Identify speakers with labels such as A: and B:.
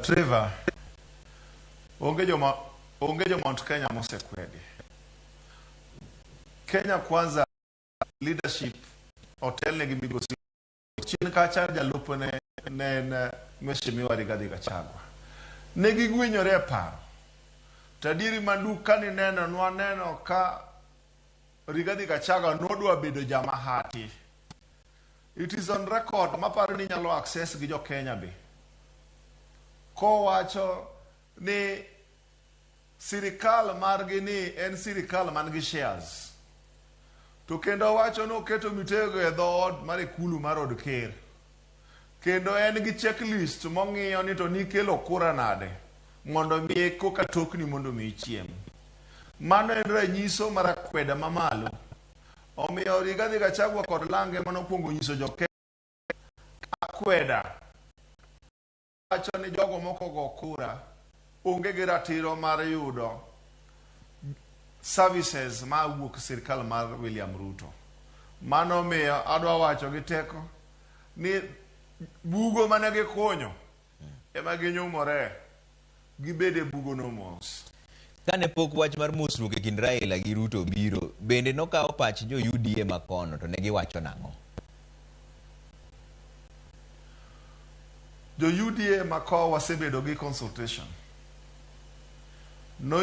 A: Trevor, onge jo Mount Kenya mosekwedi. Kenya Kwanza leadership hotel ne gimigosi chien kacha jalupo ne Mheshimiwa Rigathi Gachagua. Ne gigwinyore paro. Tadiri manduka ni neno ka Rigathi Gachagua nodwa bedo jamahati. It is on record, maparo ni nyalo access gi jokenya be. Ko wacho ni sirikal margi ni en sirikal man gi shares. To kendo wacho no keto mitego e dhood mar ikulu mar od ker. Kendo en gi checklist mong'iyo ni to nikelo kura nade mondo mi koka tokni mondo mi chiem. Mano en ranyiso mar akweda mamalo. Omiyo Rigathi Gachagua kod lange manokwongo nyiso jokenya akweda wacho ni jogo moko go kura onge gi ratiro mar yudo services ma wuok sirikal mar William Ruto. Mano miyo adwa wacho gi teko ni bugo mane gikunyo ema ginyumore gibede bugo no mos.
B: Kane pok wach mar mosruok e kind Raila gi Ruto biro, bende nokawo pach jo UDA makono to ne giwacho nang'o?
A: Jo UDA makono wasebedo gi consultation. No